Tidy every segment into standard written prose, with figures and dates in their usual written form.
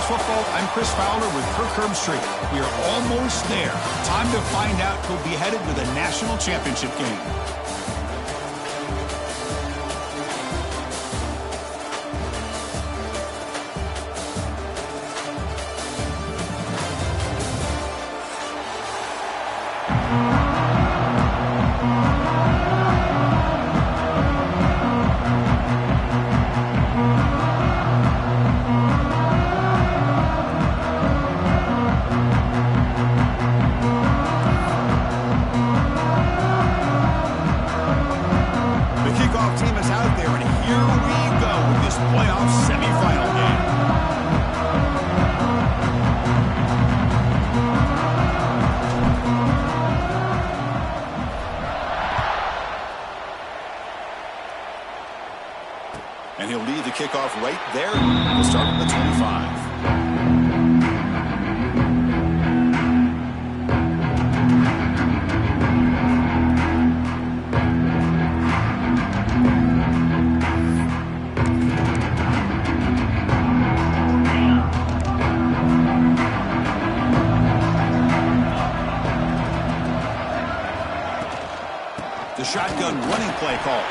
Football, I'm Chris Fowler with Kirk Herbstreit. We are almost there. Time to find out who'll be headed to the national championship game. And he'll lead the kickoff right there. We'll start at the 25. The shotgun running play call.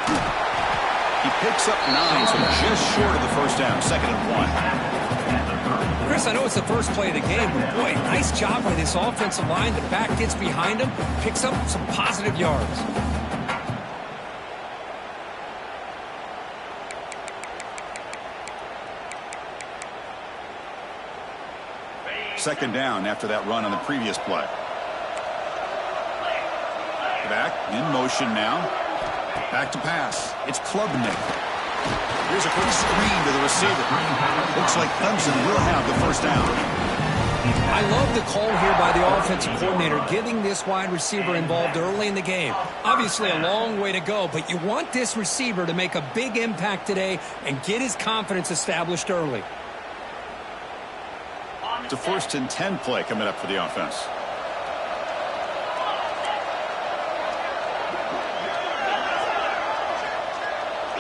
He picks up 9, so just short of the first down, 2nd and 1. Chris, I know it's the first play of the game, but boy, nice job by this offensive line. The back gets behind him, picks up some positive yards. Second down after that run on the previous play. Back in motion now. Back to pass. It's Klubnik. Here's a quick screen to the receiver. Looks like Clemson will have the first down. I love the call here by the offensive coordinator, getting this wide receiver involved early in the game. Obviously a long way to go, but you want this receiver to make a big impact today and get his confidence established early. It's a 1st and 10 play coming up for the offense.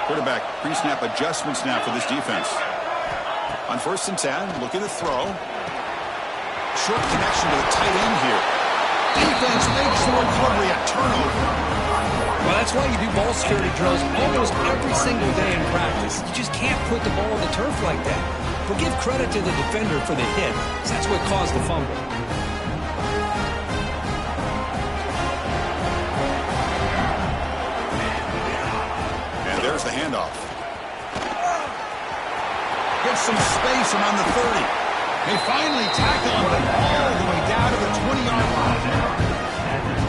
Quarterback pre-snap adjustments now for this defense. On 1st and 10, looking to throw. Short connection to the tight end here. Defense makes the recovery a turnover. Well, that's why you do ball security drills almost every single day in practice. You just can't put the ball on the turf like that. But give credit to the defender for the hit, because that's what caused the fumble. There's the handoff. Gets some space around the 30. They finally tackle him, but all the way down to the 20-yard line.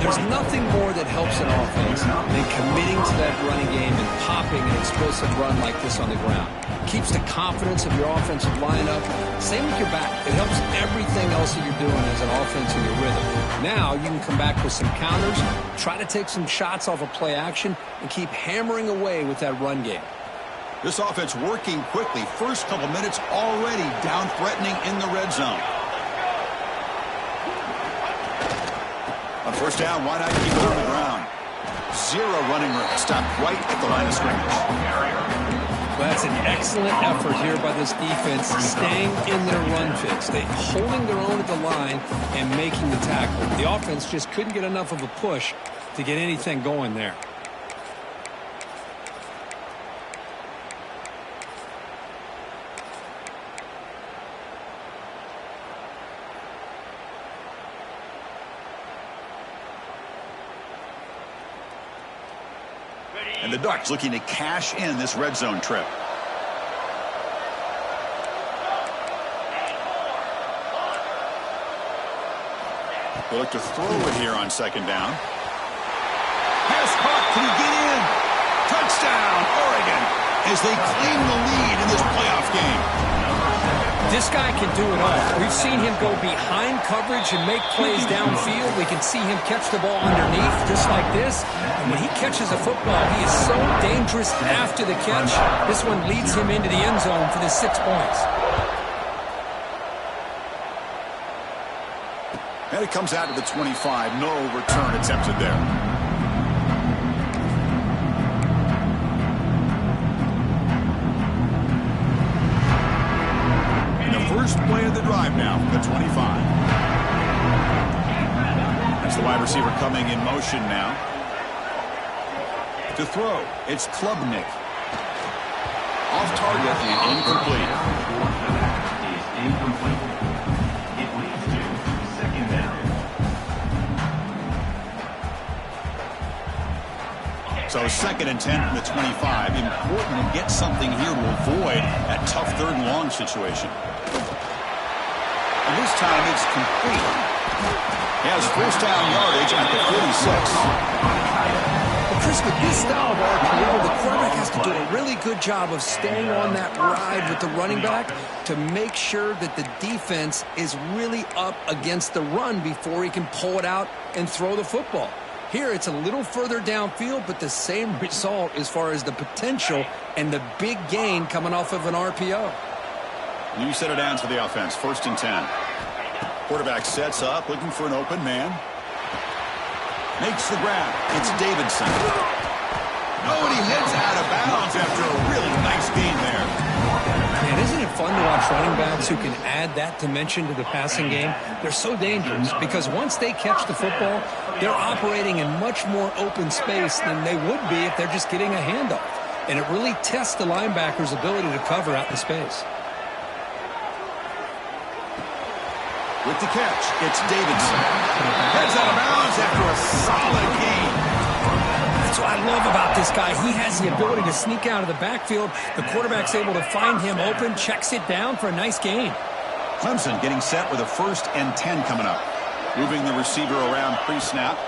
There's nothing more that helps an offense than committing to that running game and popping an explosive run like this on the ground. Keeps the confidence of your offensive lineup. Same with your back. It helps everything else that you're doing as an offense in your rhythm. Now you can come back with some counters, try to take some shots off of play action, and keep hammering away with that run game. This offense working quickly. First couple minutes already down threatening in the red zone. On 1st down, why not keep it on the ground? 0 running room. Stopped right at the line of scrimmage. Well, that's an excellent effort here by this defense, staying in their run fix. They holding their own at the line and making the tackle. The offense just couldn't get enough of a push to get anything going there. And the Ducks looking to cash in this red zone trip. They look to throw it here on 2nd down. Pass caught. Can he get in? Touchdown, Oregon, as they claim the lead in this playoff game. This guy can do it all. We've seen him go behind coverage and make plays downfield. We can see him catch the ball underneath just like this. And when he catches a football, he is so dangerous after the catch. This one leads him into the end zone for the 6 points. And it comes out to the 25. No return attempted there. First play of the drive now from the 25. That's the wide receiver coming in motion now. To throw, it's Klubnik. Off target and incomplete. It leads to second down. So 2nd and 10 from the 25. Important to get something here to avoid that tough 3rd and long situation. And this time it's complete. He has first down yardage at the 46. Well, Chris, with this style of RPO, the quarterback has to do a really good job of staying on that ride with the running back to make sure that the defense is really up against the run before he can pull it out and throw the football. Here, it's a little further downfield, but the same result as far as the potential and the big gain coming off of an RPO. You set it down to the offense. 1st and 10. Quarterback sets up, looking for an open man. Makes the grab. It's Davidson. Oh, and he heads out of bounds after a really nice gain there. Man, isn't it fun to watch running backs who can add that dimension to the passing game? They're so dangerous because once they catch the football, they're operating in much more open space than they would be if they're just getting a handoff. And it really tests the linebacker's ability to cover out in space. With the catch, it's Davidson. Heads out of bounds after a solid gain. That's what I love about this guy. He has the ability to sneak out of the backfield. The quarterback's able to find him open, checks it down for a nice gain. Clemson getting set with a 1st and 10 coming up. Moving the receiver around pre-snap.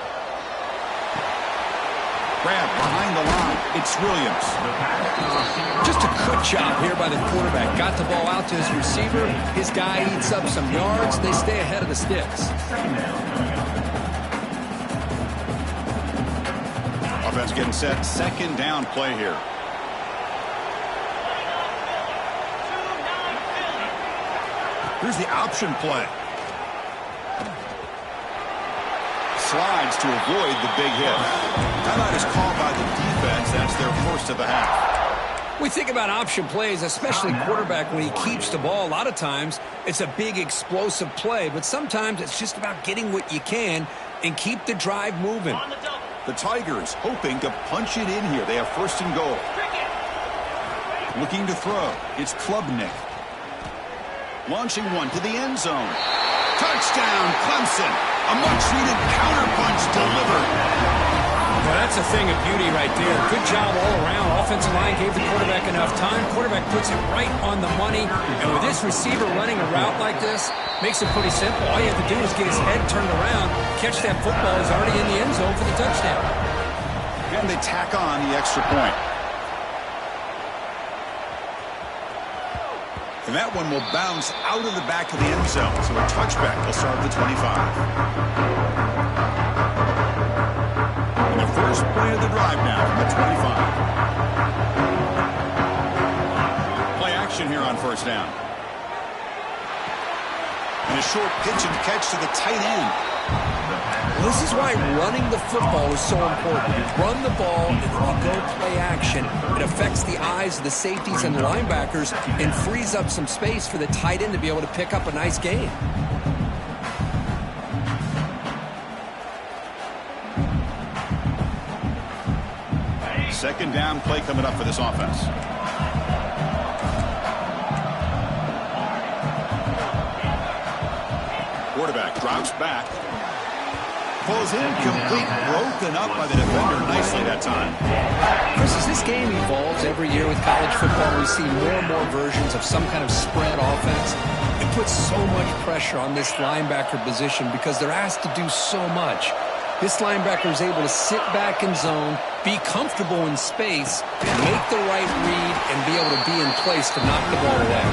Grab behind the line. It's Williams. Just a good job here by the quarterback. Got the ball out to his receiver. His guy eats up some yards. They stay ahead of the sticks. Offense getting set. 2nd down play here. Here's the option play. Slides to avoid the big hit. Timeout is called by the defense. That's their 1st of the half. We think about option plays, especially quarterback when he keeps the ball. A lot of times it's a big explosive play, but sometimes it's just about getting what you can and keep the drive moving. The Tigers hoping to punch it in here. They have 1st and goal. Looking to throw. It's Klubnik. Launching one to the end zone. Touchdown, Clemson. A much-needed counterpunch delivered. Well, that's a thing of beauty right there. Good job all around. Offensive line gave the quarterback enough time. Quarterback puts it right on the money. And with this receiver running a route like this, makes it pretty simple. All you have to do is get his head turned around, catch that football. He's already in the end zone for the touchdown. And they tack on the extra point. And that one will bounce out of the back of the end zone. So a touchback will start at the 25. And the first play of the drive now from the 25. Play action here on 1st down. And a short pitch and catch to the tight end. Well, this is why running the football is so important. You run the ball, and then you go play action. It affects the eyes of the safeties and the linebackers and frees up some space for the tight end to be able to pick up a nice gain. Second down play coming up for this offense. Quarterback drops back. Pulls in, complete, broken up by the defender nicely that time. Chris, as this game evolves every year with college football, we see more and more versions of some kind of spread offense. It puts so much pressure on this linebacker position because they're asked to do so much. This linebacker is able to sit back in zone, be comfortable in space, make the right read, and be able to be in place to knock the ball away.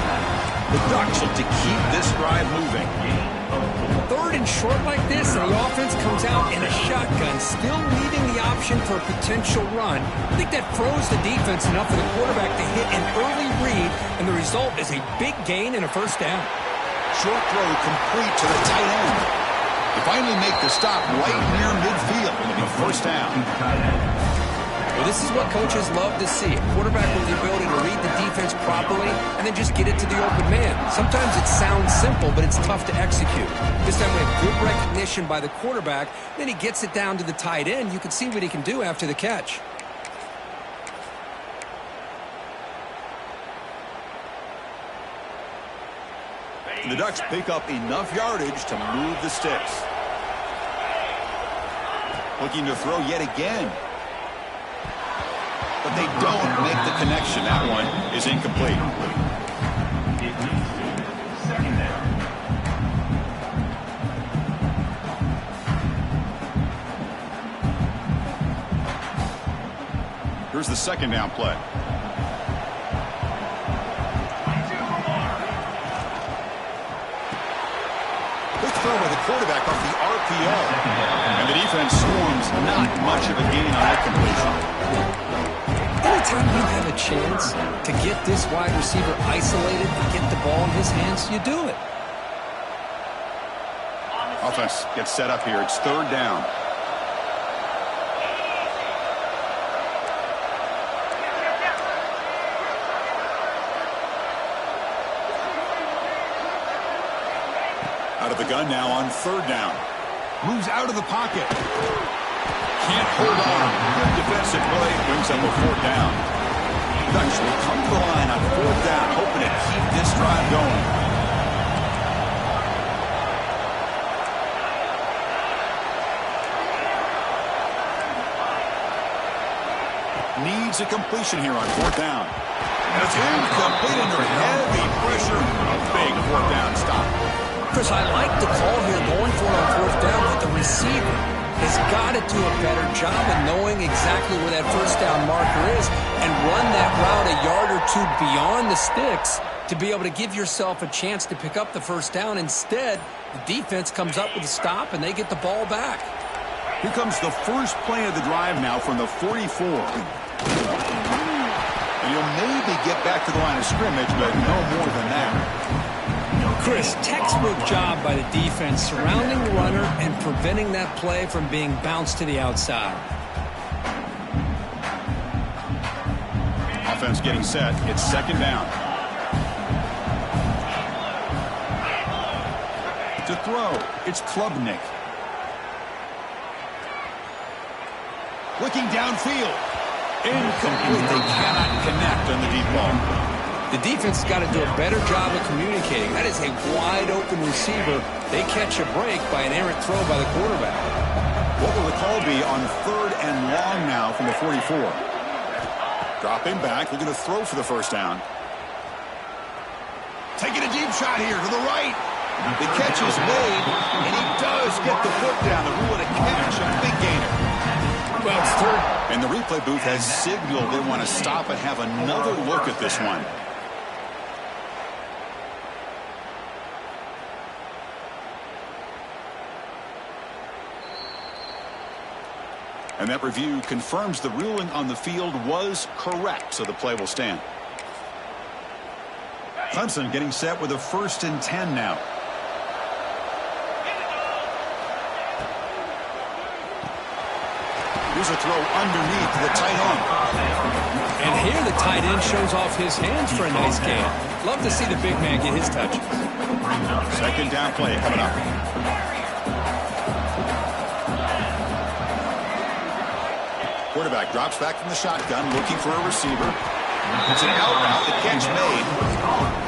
The Ducks look to keep this drive moving. 3rd and short like this, and the offense comes out in a shotgun, still leaving the option for a potential run. I think that froze the defense enough for the quarterback to hit an early read, and the result is a big gain and a 1st down. Short throw complete to the tight end. They finally make the stop right near midfield. It'll be 1st down. Well, this is what coaches love to see. A quarterback with the ability to read the defense properly and then just get it to the open man. Sometimes it sounds simple, but it's tough to execute. This time we have good recognition by the quarterback. Then he gets it down to the tight end. You can see what he can do after the catch. The Ducks pick up enough yardage to move the sticks. Looking to throw yet again. But they don't make the connection. That one is incomplete. It leads to second down. Here's the second down play. Quick throw by the quarterback off the RPO. And the defense swarms not much of a gain on that completion. Anytime you have a chance to get this wide receiver isolated and get the ball in his hands, you do it. Offense gets set up here. It's third down. Out of the gun now on third down. Moves out of the pocket. Can't hold on. Good defensive play. Brings up a fourth down. Ducks will come to the line on fourth down, hoping to keep this drive going. Needs a completion here on fourth down. And it's incomplete under heavy pressure. A big fourth down stop. Chris, I like the call here going for it on fourth down, but the receiver has got to do a better job of knowing exactly where that first down marker is and run that route a yard or two beyond the sticks to be able to give yourself a chance to pick up the first down. Instead, the defense comes up with a stop and they get the ball back. Here comes the first play of the drive now from the 44. And you'll maybe get back to the line of scrimmage, but no more than that. Chris, textbook job by the defense surrounding the runner and preventing that play from being bounced to the outside. Offense getting set. It's second down. To throw, it's Klubnik. Looking downfield. Incomplete. They cannot connect on the deep ball. The defense has got to do a better job of communicating. That is a wide-open receiver. They catch a break by an errant throw by the quarterback. What will the call be on third and long now from the 44? Dropping back, looking to throw for the first down. Taking a deep shot here to the right. The catch is made, and he does get the foot down to rule it a catch, a big gainer. Well, it's third. And the replay booth has signaled they want to stop and have another look at this one. And that review confirms the ruling on the field was correct, so the play will stand. Clemson getting set with a 1st and 10 now. Here's a throw underneath to the tight end. And here the tight end shows off his hands for a nice gain. Love to see the big man get his touches. Second down play coming up. Quarterback drops back from the shotgun, looking for a receiver. It's an out route. The catch made.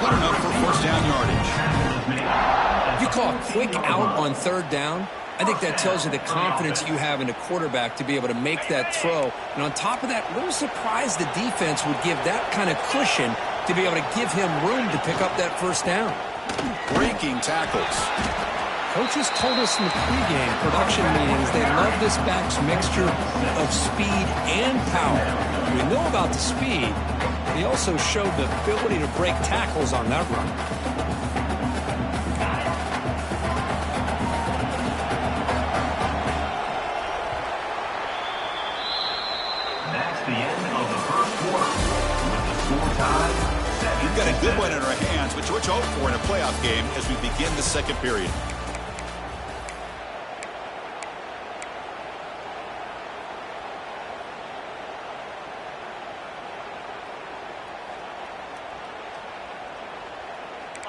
Good enough for first down yardage. You call a quick out on third down. I think that tells you the confidence you have in a quarterback to be able to make that throw. And on top of that, a little surprised the defense would give that kind of cushion to be able to give him room to pick up that first down. Breaking tackles. Coaches told us in the pregame production meetings they love this back's mixture of speed and power. We know about the speed. He also showed the ability to break tackles on that run. That's the end of the first quarter. With the score tied, We've got a good one in our hands, which we're hoping for in a playoff game as we begin the second period.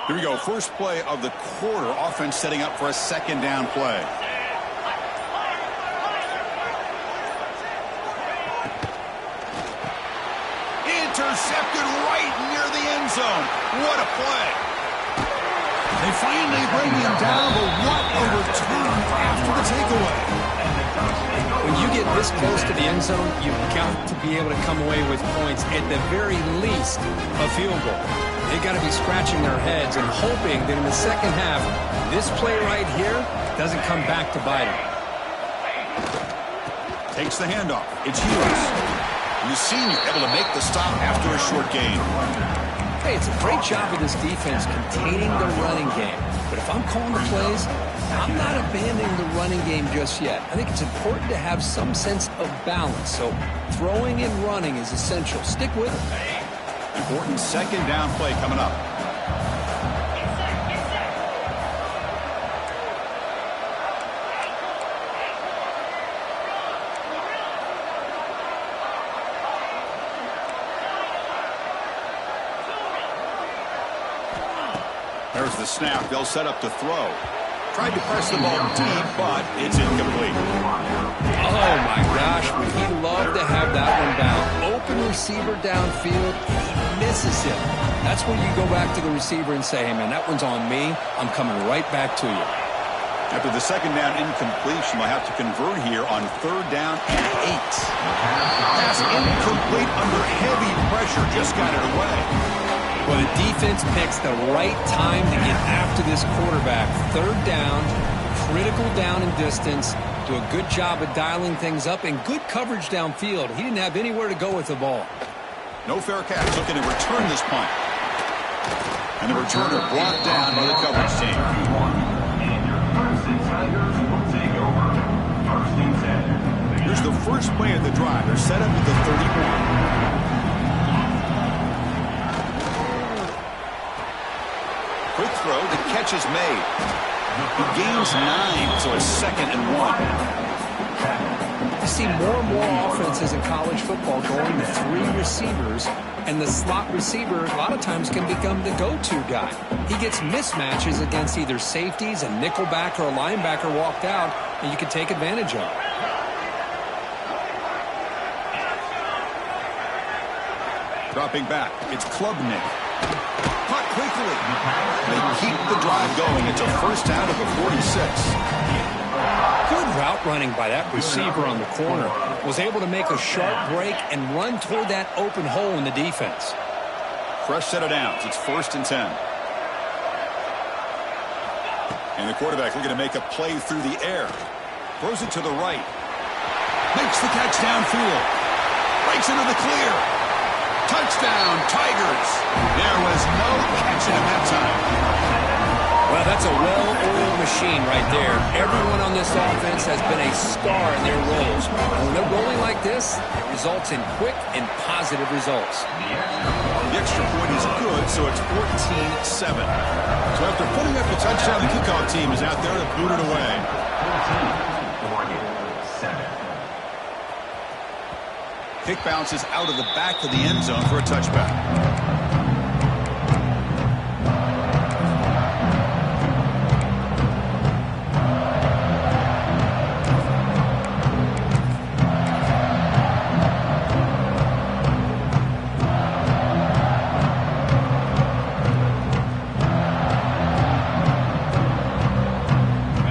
Here we go. First play of the quarter. Offense setting up for a second down play. Intercepted right near the end zone. What a play. They finally bring him down, but what a return after the takeaway. When you get this close to the end zone, you've got to be able to come away with points, at the very least, a field goal. They've got to be scratching their heads and hoping that in the second half, this play right here doesn't come back to bite them. Takes the handoff. It's Hughes. And the senior able to make the stop after a short gain. Hey, it's a great job of this defense containing the running game. But if I'm calling the plays, I'm not abandoning the running game just yet. I think it's important to have some sense of balance. So throwing and running is essential. Stick with it. Important second down play coming up. There's the snap. They'll set up to throw. Tried to press the ball deep, but it's incomplete. Oh, my gosh. Would he love to have that one down. Open receiver downfield, and he misses him. That's when you go back to the receiver and say, hey, man, that one's on me. I'm coming right back to you. After the second down incompletion, they'll have to convert here on third down and 8. Pass incomplete under heavy pressure. Just got it away. Well, the defense picks the right time to get after this quarterback. Third down, critical down and distance. Do a good job of dialing things up and good coverage downfield. He didn't have anywhere to go with the ball. No fair catch. Looking to return this punt. And the returner brought down by the coverage team. Here's the first play of the drive. They're set up at the 31. Quick throw, the catch is made. He gains 9, so it's 2nd and 1. You see more and more offenses in college football going to 3 receivers, and the slot receiver a lot of times can become the go-to guy. He gets mismatches against either safeties, a nickelback, or a linebacker walked out, and you can take advantage of it. Dropping back, it's Klubnik. Caught quickly. They keep the drive going. It's a first down at the 46. Good route running by that receiver on the corner. Was able to make a sharp break and run toward that open hole in the defense. Fresh set of downs. It's 1st and 10. And the quarterback looking to make a play through the air. Throws it to the right. Makes the catch downfield. Breaks into the clear. Touchdown, Tigers. There was no catching him that time. Well, that's a well-oiled machine right there. Everyone on this offense has been a star in their roles. And when they're rolling like this, it results in quick and positive results. The extra point is good, so it's 14-7. So after putting up the touchdown, the kickoff team is out there to boot it away. 14-7. Kick bounces out of the back of the end zone for a touchback.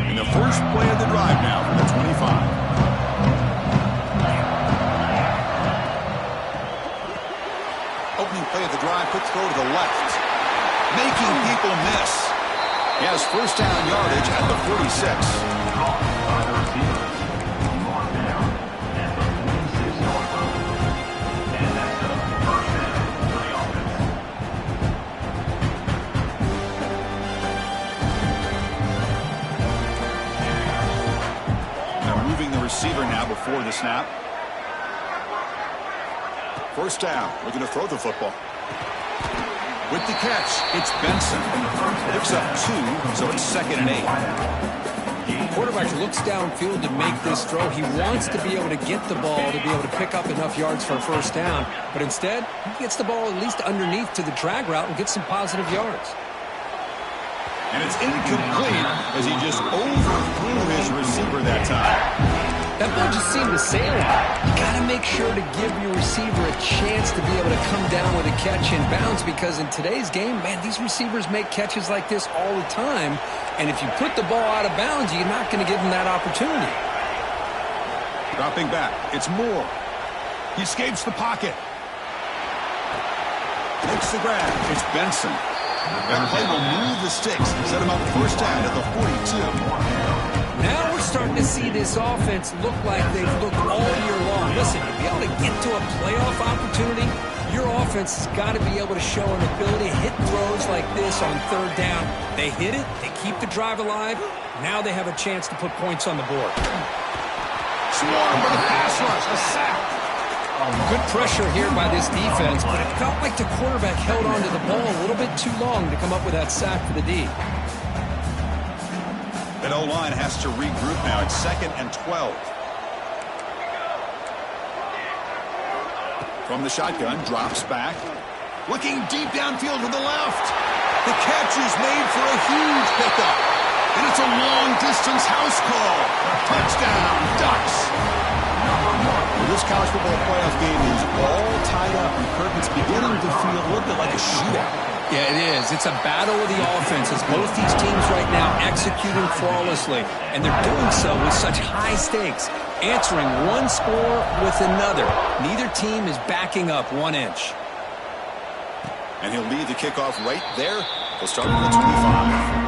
And the first play of the drive now from the 25. Opening play of the drive, quick throw to the left. Making people miss. He has first down yardage at the 46. Now moving the receiver now before the snap. First down, looking to throw the football. With the catch, it's Benson. Picks up 2, so it's 2nd and 8. Quarterback looks downfield to make this throw. He wants to be able to get the ball to be able to pick up enough yards for a first down. But instead, he gets the ball at least underneath to the drag route and gets some positive yards. And it's incomplete as he just overthrew his receiver that time. That ball just seemed to sail on. You got to make sure to give your receiver a chance to be able to come down with a catch in bounds, because in today's game, man, these receivers make catches like this all the time. And if you put the ball out of bounds, you're not going to give them that opportunity. Dropping back, it's Moore. He escapes the pocket. Makes the grab. It's Benson. That play will move the sticks and set him up first down at the 42. Now we're starting to see this offense look like they've looked all year long. Listen, to be able to get to a playoff opportunity, your offense has got to be able to show an ability to hit throws like this on third down. They hit it, they keep the drive alive. Now they have a chance to put points on the board. Swarm with a pass rush, a sack. Good pressure here by this defense, but it felt like the quarterback held onto the ball a little bit too long to come up with that sack for the D. That O-line has to regroup now. It's 2nd and 12. From the shotgun, drops back. Looking deep downfield to the left. The catch is made for a huge pickup. And it's a long-distance house call. Touchdown, Ducks. Well, this college football playoff game is all tied up, and Curtin's beginning to feel a little bit like a shootout. Yeah, it is. It's a battle of the offenses. Both these teams right now executing flawlessly, and they're doing so with such high stakes, answering one score with another. Neither team is backing up 1 inch. And he'll lead the kickoff right there. He'll start with the 25.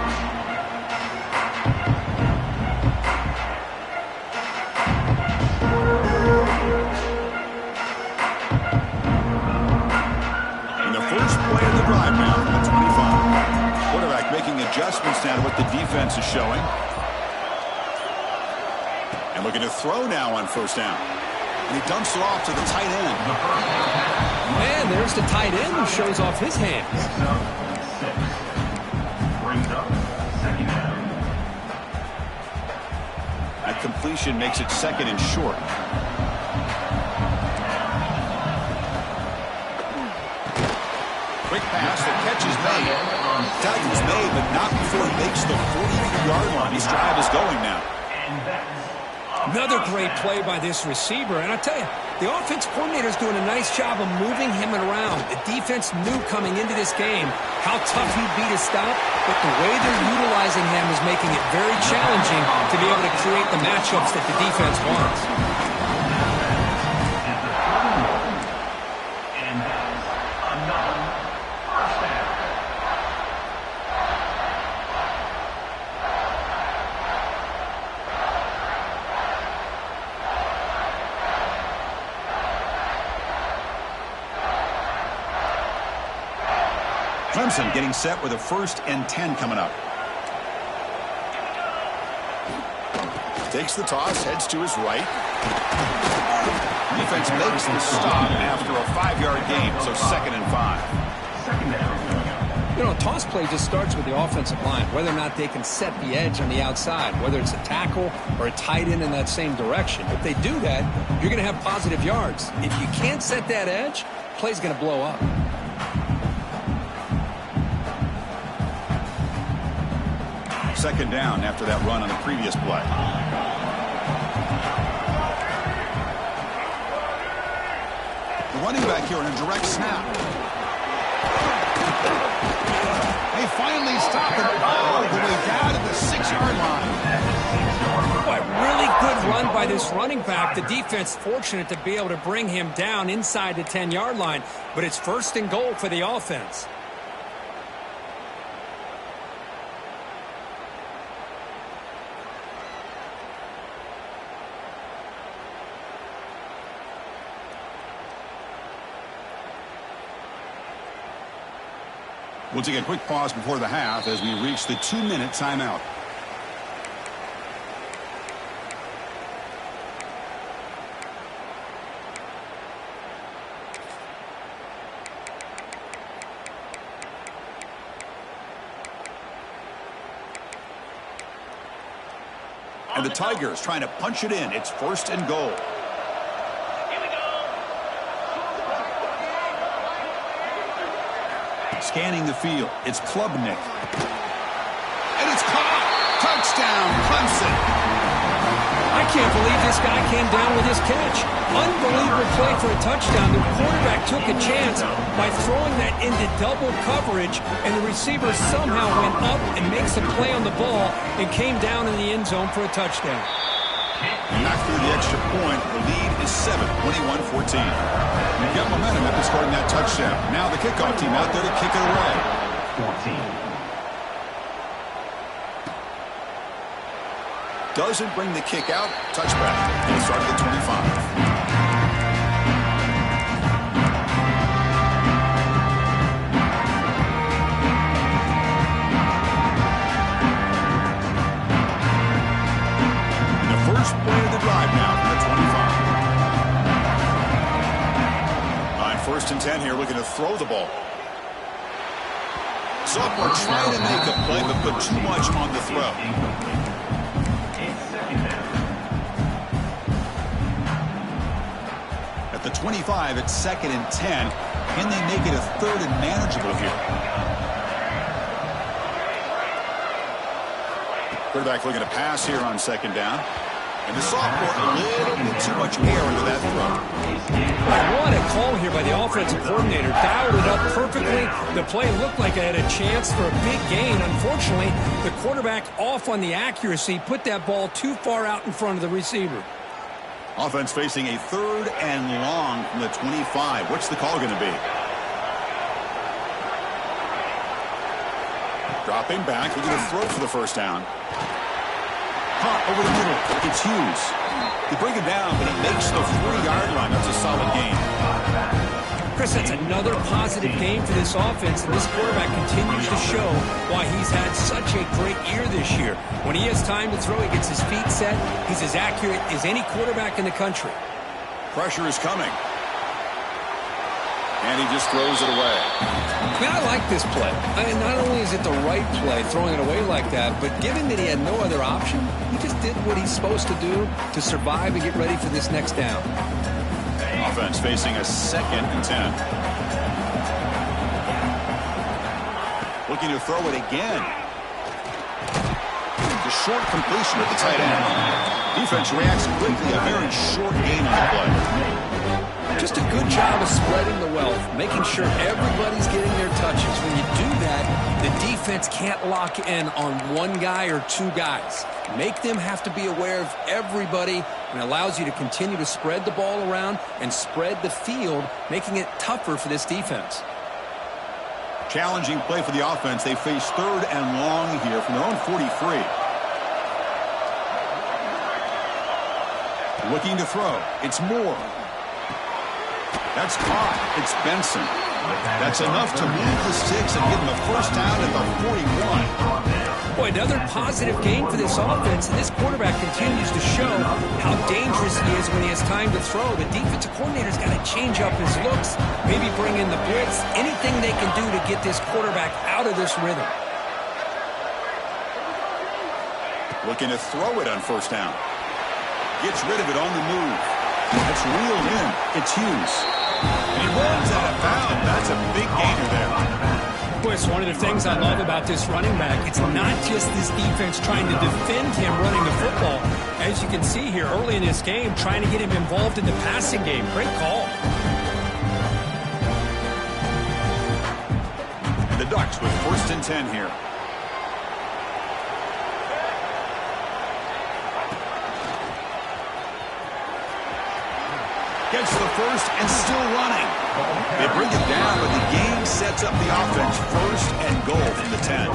Drive now from the 25. Quarterback making adjustments now to what the defense is showing. And looking to throw now on first down. And he dumps it off to the tight end. Man, there's the tight end who shows off his hands. That completion makes it 2nd and short. Quick pass, the catch is made. Tackle's made, but not before he makes the 43-yard line. His drive is going now. Another great play by this receiver. And I tell you, the offense coordinator is doing a nice job of moving him around. The defense knew coming into this game how tough he'd be to stop, but the way they're utilizing him is making it very challenging to be able to create the matchups that the defense wants. Clemson getting set with a 1st and 10 coming up. Takes the toss, heads to his right. Defense makes the stop after a 5-yard gain, so 2nd and 5. You know, a toss play just starts with the offensive line, whether or not they can set the edge on the outside, whether it's a tackle or a tight end in that same direction. If they do that, you're going to have positive yards. If you can't set that edge, play's going to blow up. Second down after that run on the previous play. The running back here on a direct snap. They finally stop it all the way down to the 6-yard line. Boy, really good run by this running back. The defense fortunate to be able to bring him down inside the 10-yard line, but it's 1st and goal for the offense. We'll take a quick pause before the half as we reach the 2-minute timeout. And the Tigers trying to punch it in. It's 1st and goal. Scanning the field, it's Klubnik. can't believe this guy came down with his catch. Unbelievable play for a touchdown. The quarterback took a chance by throwing that into double coverage, and the receiver somehow went up and makes a play on the ball and came down in the end zone for a touchdown. Back through the extra point, the lead is 7, 21-14. You've got momentum after scoring that touchdown. Now the kickoff team out there to kick it away. 14. Doesn't bring the kick out. Touchback. It'll start at the 25. First play of the drive now from the 25. On 1st and 10 here, looking to throw the ball. Sophomore trying to make a play, but put too much on the throw. At the 25, it's 2nd and 10. Can they make it a 3rd and manageable here? Quarterback looking to pass here on 2nd down. And the sophomore, a little bit too much air into that throw. What a call here by the offensive coordinator. Dialed it up perfectly. The play looked like it had a chance for a big gain. Unfortunately, the quarterback off on the accuracy, put that ball too far out in front of the receiver. Offense facing a 3rd and long from the 25. What's the call going to be? Dropping back, looking to throw for the 1st down. Caught over the middle. It's Hughes. They bring him down, but he makes the 3-yard line. That's a solid gain. Chris, that's another positive game for this offense, and this quarterback continues to show why he's had such a great year this year. When he has time to throw, he gets his feet set. He's as accurate as any quarterback in the country. Pressure is coming. And he just throws it away. Man, I like this play. Not only is it the right play, throwing it away like that, but given that he had no other option, he just did what he's supposed to do to survive and get ready for this next down. Offense facing a 2nd and 10. Looking to throw it again. The short completion at the tight end. Defense reacts quickly. A very short gain on the play. Just a good job of spreading the wealth, making sure everybody's getting their touches. When you do that, the defense can't lock in on one guy or 2 guys. Make them have to be aware of everybody, and allows you to continue to spread the ball around and spread the field, making it tougher for this defense. Challenging play for the offense. They face 3rd and long here from their own 43. Looking to throw. It's Moore. That's caught. It's Benson. That's enough to move the sticks and give them a 1st down at the 41. Boy, another positive game for this offense, and this quarterback continues to show how dangerous he is when he has time to throw. The defensive coordinator's got to change up his looks, maybe bring in the blitz, anything they can do to get this quarterback out of this rhythm. Looking to throw it on 1st down. Gets rid of it on the move. It's reeled in. It's Hughes. And he runs out of bounds. That's a big gainer there. Boy, it's one of the things I love about this running back. It's not just this defense trying to defend him running the football. As you can see here early in this game, trying to get him involved in the passing game. Great call. The Ducks with 1st and 10 here. Gets the 1st and still running. They bring it down, but the game sets up the offense. 1st and goal from the 10.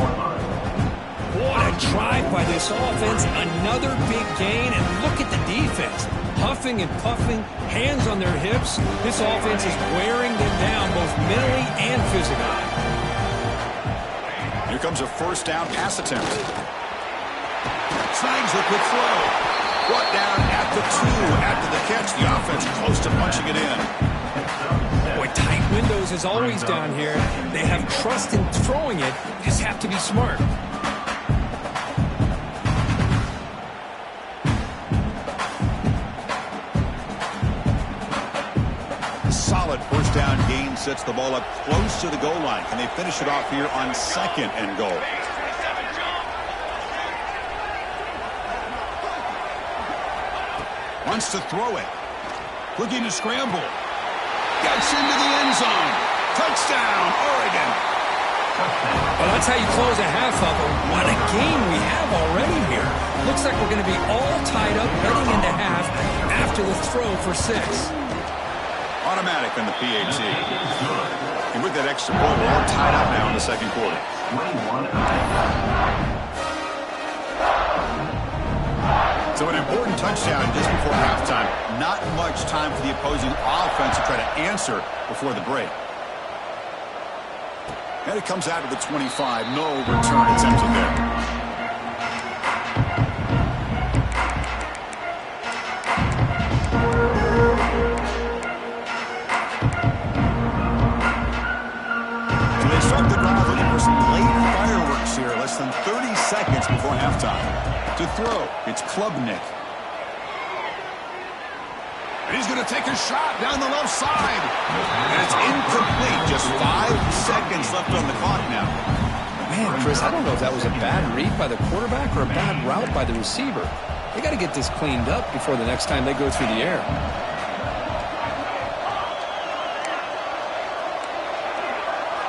What a drive by this offense. Another big gain, and look at the defense. Huffing and puffing, hands on their hips. This offense is wearing them down both mentally and physically. Here comes a 1st down pass attempt. Snags the quick throw. Brought down at the 2 after the catch. The offense close to punching it in. Boy, tight windows is always down here. They have trust in throwing it. Just have to be smart. Solid 1st down gain sets the ball up close to the goal line. Can they finish it off here on 2nd and goal? Wants to throw it. Looking to scramble. Gets into the end zone. Touchdown, Oregon. Well, that's how you close a half of it. What a game we have already here. Looks like we're going to be all tied up heading into half after the throw for 6. Automatic on the PAT. And with that extra point, we're all tied up now in the second quarter. 21. So an important touchdown just before halftime. Not much time for the opposing offense to try to answer before the break. And it comes out to the 25. No return attempted there. So they start the drive looking for some late fireworks here. Less than 30 seconds before halftime. To throw, it's Klubnik. And he's going to take a shot down the left side. And it's incomplete. Just 5 seconds left on the clock now. Man, Chris, I don't know if that was a bad read by the quarterback or a bad route by the receiver. They got to get this cleaned up before the next time they go through the air.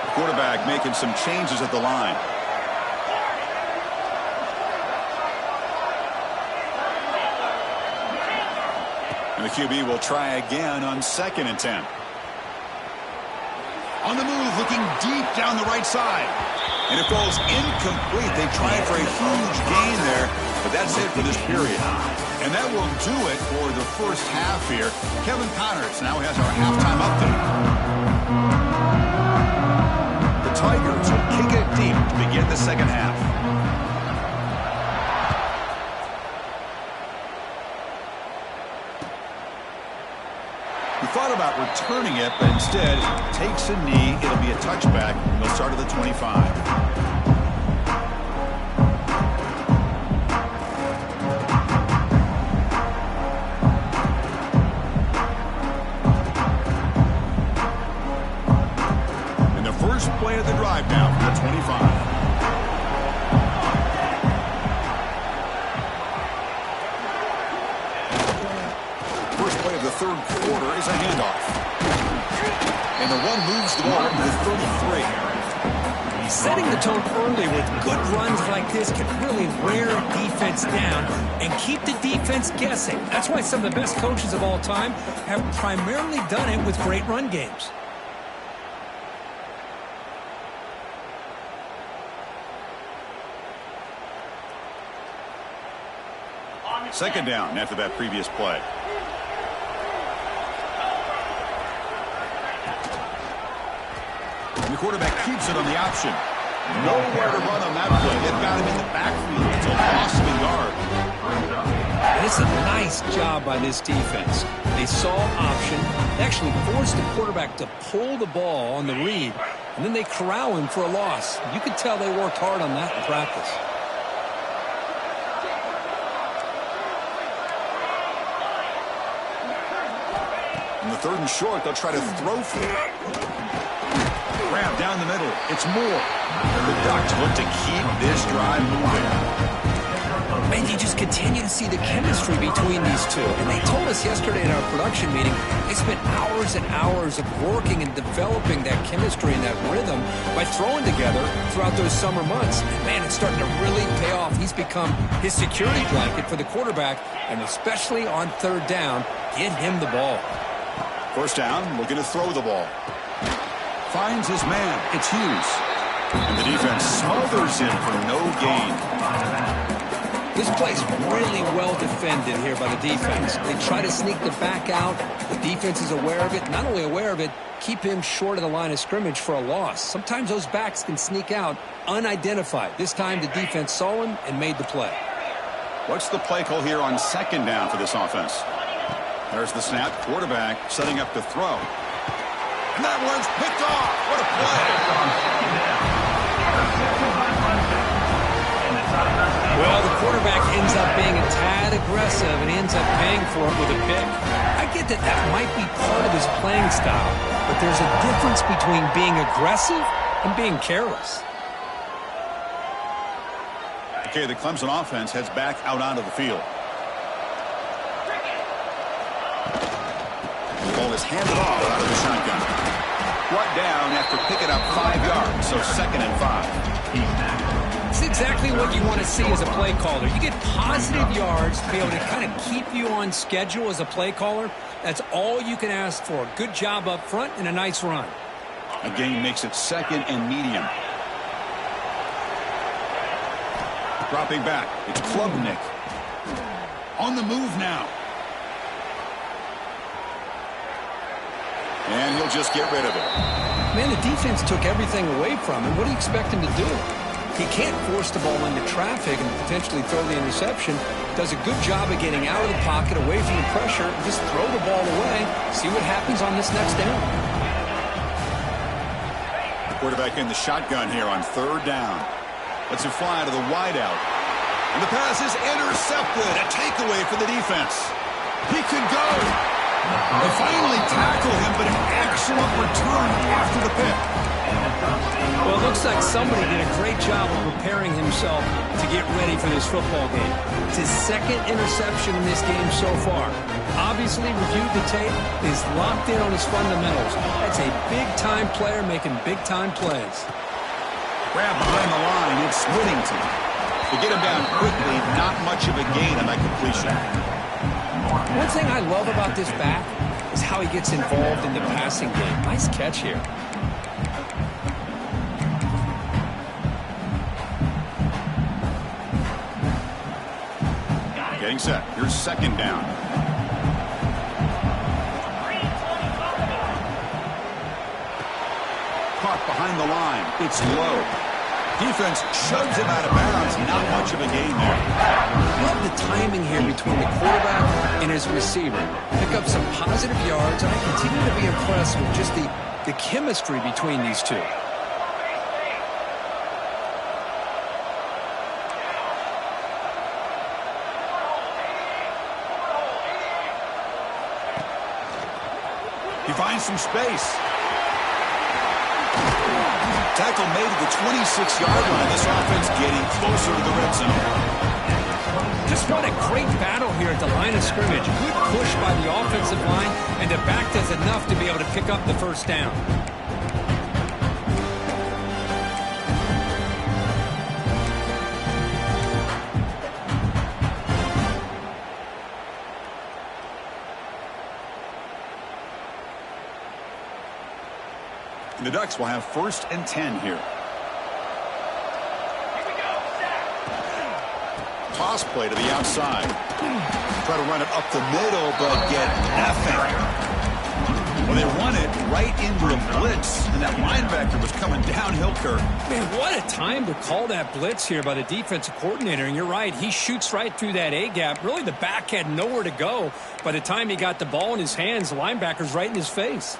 The quarterback making some changes at the line. And the QB will try again on 2nd and 10. On the move, looking deep down the right side. And it falls incomplete. They tried for a huge gain there, but that's it for this period. And that will do it for the first half here. Kevin Connors now has our halftime update. The Tigers will kick it deep to begin the second half. He thought about returning it, but instead takes a knee. It'll be a touchback. They'll start at the 25. Play of the drive now from the 25. First play of the third quarter is a handoff. And the run moves the ball to the 33. Setting the tone early with good runs like this can really wear a defense down and keep the defense guessing. That's why some of the best coaches of all time have primarily done it with great run games. Second down after that previous play. And the quarterback keeps it on the option. Nowhere to run on that play. They've got him in the backfield. It's a loss of a yard. And it's a nice job by this defense. They saw option. They actually forced the quarterback to pull the ball on the read, and then they corral him for a loss. You could tell they worked hard on that in practice. On the 3rd and short, they'll try to throw for it. Grab down the middle. It's Moore. The Ducks look to keep this drive moving. Man, you just continue to see the chemistry between these two. And they told us yesterday in our production meeting, they spent hours and hours of working and developing that chemistry and that rhythm by throwing together throughout those summer months. And man, it's starting to really pay off. He's become his security blanket for the quarterback, and especially on 3rd down, get him the ball. First down, looking to throw the ball. Finds his man. It's Hughes. And the defense smothers him for no gain. This play's really well defended here by the defense. They try to sneak the back out. The defense is aware of it. Not only aware of it, keep him short of the line of scrimmage for a loss. Sometimes those backs can sneak out unidentified. This time the defense saw him and made the play. What's the play call here on 2nd down for this offense? There's the snap. Quarterback setting up to throw. And that one's picked off. What a play. Well, the quarterback ends up being a tad aggressive and ends up paying for it with a pick. I get that that might be part of his playing style, but there's a difference between being aggressive and being careless. Okay, the Clemson offense heads back out onto the field. Ball is handed off out of the shotgun. Brought down after picking up 5 yards, so 2nd and 5. It's exactly what you want to see as a play caller. You get positive yards to be able to kind of keep you on schedule as a play caller. That's all you can ask for. Good job up front and a nice run. A gain makes it 2nd and medium. Dropping back. It's Klubnik. On the move now. And he'll just get rid of it. Man, the defense took everything away from him. What do you expect him to do? He can't force the ball into traffic and potentially throw the interception. Does a good job of getting out of the pocket, away from the pressure, and just throw the ball away. See what happens on this next down. Quarterback in the shotgun here on 3rd down. Lets it fly to the wideout. And the pass is intercepted. A takeaway for the defense. He could go. They finally tackle him, but an excellent return after the pick. Well, it looks like somebody did a great job of preparing himself to get ready for this football game. It's his 2nd interception in this game so far. Obviously reviewed the tape, is locked in on his fundamentals. That's a big-time player making big-time plays. Grab behind the line, it's Whittington. To get him down quickly, not much of a gain on that completion. One thing I love about this back is how he gets involved in the passing game. Nice catch here. Getting set. Here's 2nd down. Caught behind the line. It's low. Defense shoves him out of bounds. Not much of a gain there. Love the timing here between the quarterback and his receiver. Pick up some positive yards, and I continue to be impressed with just the chemistry between these two. He finds some space. Tackle made at the 26-yard line. This offense getting closer to the red zone. Just what a great battle here at the line of scrimmage. Good push by the offensive line, and the back does enough to be able to pick up the 1st down. The Ducks will have 1st and 10 here. Toss play to the outside. Try to run it up the middle, but get nothing. Well, they run it right into a blitz, and that linebacker was coming downhill, Kirk. Man, what a time to call that blitz here by the defensive coordinator. And you're right, he shoots right through that A-gap. Really, the back had nowhere to go. By the time he got the ball in his hands, the linebacker's right in his face.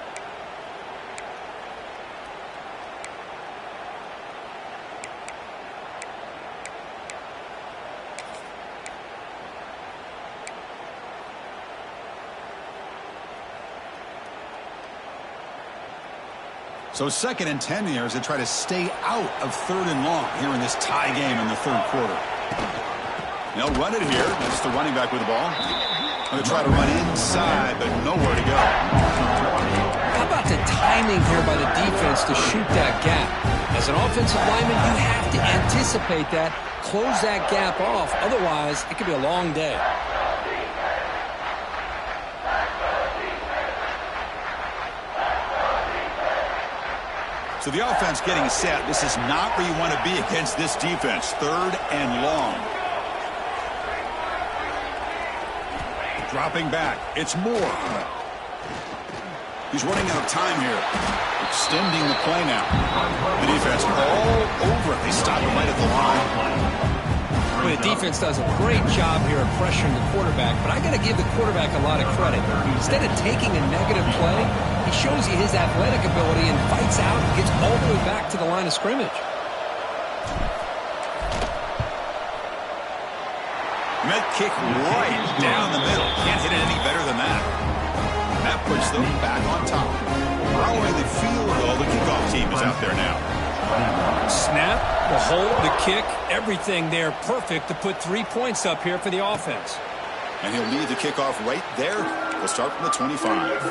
So 2nd and 10 here as they try to stay out of 3rd and long here in this tie game in the 3rd quarter. They'll run it here. That's the running back with the ball. They'll try to run inside, but nowhere to go. How about the timing here by the defense to shoot that gap? As an offensive lineman, you have to anticipate that, close that gap off. Otherwise, it could be a long day. So the offense getting set. This is not where you want to be against this defense. 3rd and long. Dropping back. It's Moore. He's running out of time here. Extending the play now. The defense all over it. They stop him right at the line. Well, the defense does a great job here of pressuring the quarterback, but I got to give the quarterback a lot of credit. Instead of taking a negative play, he shows you his athletic ability and fights out and gets all the way back to the line of scrimmage. Med kick right down the middle. Can't hit it any better than that. That puts them back on top. How will they feel, though? The kickoff team is out there now. Snap, the hold, the kick, everything there perfect to put 3 points up here for the offense. And he'll lead the kickoff right there. They'll start from the 25.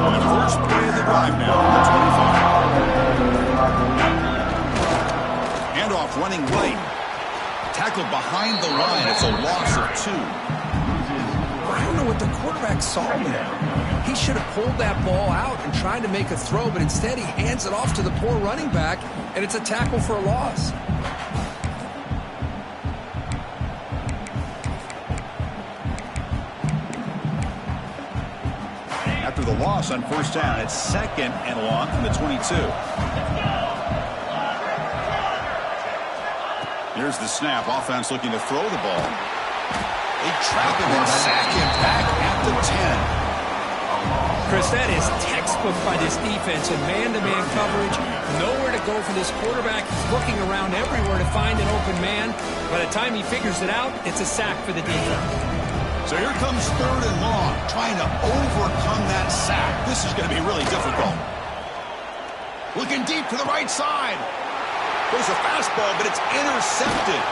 On the first play of the drive now from the 25. Handoff running right. Tackled behind the line. It's a loss of 2. I don't know what the quarterback saw there. He should have pulled that ball out and tried to make a throw, but instead he hands it off to the poor running back, and it's a tackle for a loss. After the loss on first down, it's 2nd and long from the 22. Here's the snap. Offense looking to throw the ball. They trap him and sack him back at the 10. Chris, that is textbook by this defense in man-to-man coverage. Nowhere to go for this quarterback. He's looking around everywhere to find an open man. By the time he figures it out, it's a sack for the defense. So here comes 3rd and long, trying to overcome that sack. This is going to be really difficult. Looking deep to the right side. There's a fastball, but it's intercepted.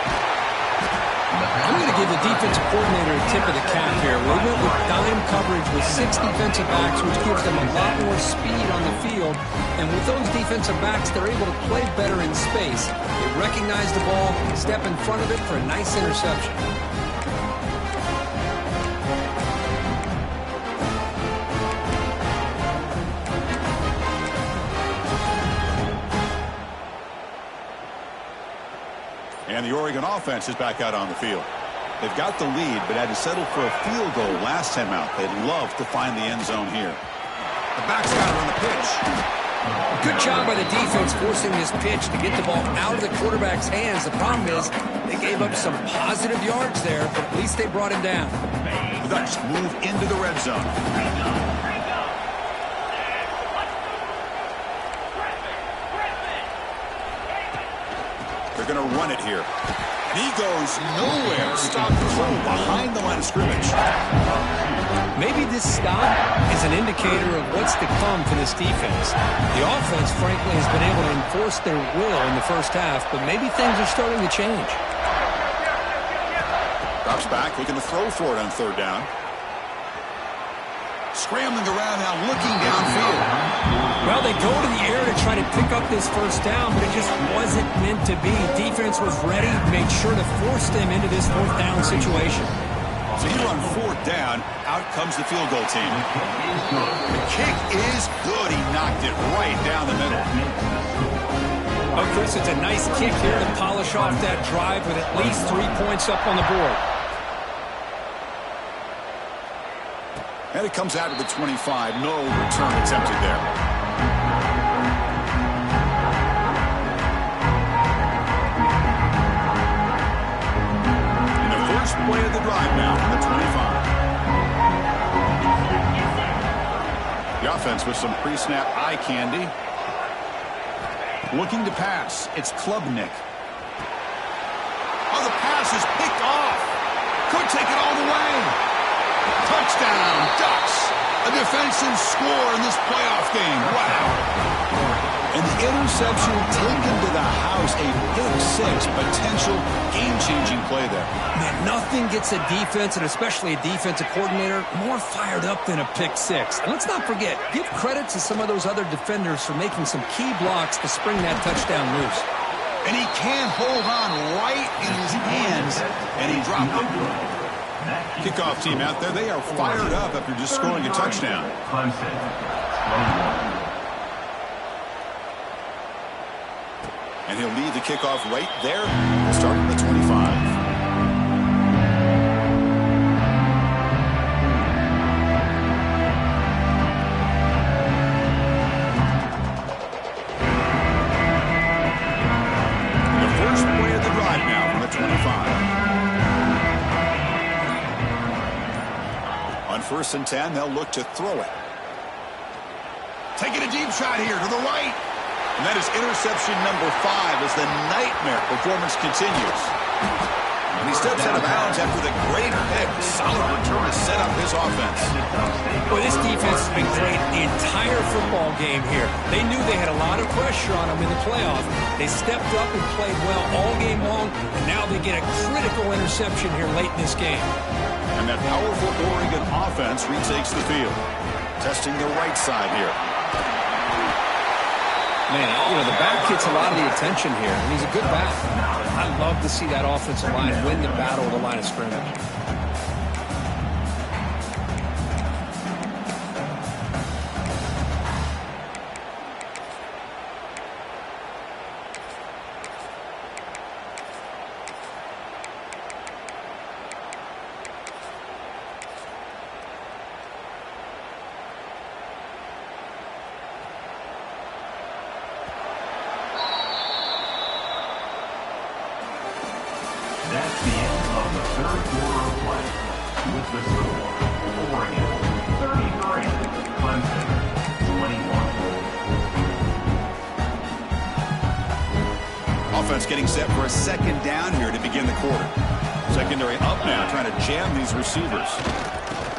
I'm going to give the defensive coordinator a tip of the cap here. We went with dime coverage with 6 defensive backs, which gives them a lot more speed on the field. And with those defensive backs, they're able to play better in space. They recognize the ball, step in front of it for a nice interception. And the Oregon offense is back out on the field. They've got the lead, but had to settle for a field goal last time out. They'd love to find the end zone here. The back's got it on the pitch. Good job by the defense forcing this pitch to get the ball out of the quarterback's hands. The problem is they gave up some positive yards there, but at least they brought him down. The Ducks move into the red zone. They're going to run it here. And he goes nowhere. Stop throw behind the line of scrimmage. Maybe this stop is an indicator of what's to come for this defense. The offense, frankly, has been able to enforce their will in the first half, but maybe things are starting to change. Drops back, looking to throw for it on 3rd down. Scrambling around now, looking downfield. Well, they go to the air to try to pick up this first down, but it just wasn't meant to be. Defense was ready, made sure to force them into this 4th down situation. So here on 4th down, out comes the field goal team. The kick is good. He knocked it right down the middle. Oh, Chris, it's a nice kick here to polish off that drive with at least 3 points up on the board. And it comes out to the 25. No return attempted there. And the first play of the drive now from the 25. The offense with some pre-snap eye candy. Looking to pass. It's Klubnik. Oh, the pass is picked off. Could take it all the way. Touchdown, Ducks. A defensive score in this playoff game. Wow. And the interception taken to the house. A pick-6 potential game-changing play there. Man, nothing gets a defense, and especially a defensive coordinator, more fired up than a pick-6. And let's not forget, give credit to some of those other defenders for making some key blocks to spring that touchdown loose. And he can't hold on right in his hands, and he dropped it. Kickoff team out there, they are fired up after just scoring a touchdown. And he'll lead the kickoff right there. We'll start from the 25. The first play of the drive now from the 25. On 1st and 10, they'll look to throw it. Taking a deep shot here to the right. And that is interception number 5 as the nightmare performance continues. And he's steps out of bounds after the great pick. Solid return to set up his offense. Well, this defense has been great the entire football game here. They knew they had a lot of pressure on them in the playoffs. They stepped up and played well all game long, and now they get a critical interception here late in this game. And that powerful Oregon offense retakes the field. Testing the right side here. Man, you know, the back gets a lot of the attention here, and he's a good back. I love to see that offensive line win the battle of the line of scrimmage. That's the end of the third quarter of play. With the score, Oregon 33, Clemson 21. Offense getting set for a second down here to begin the quarter. Secondary up now, trying to jam these receivers.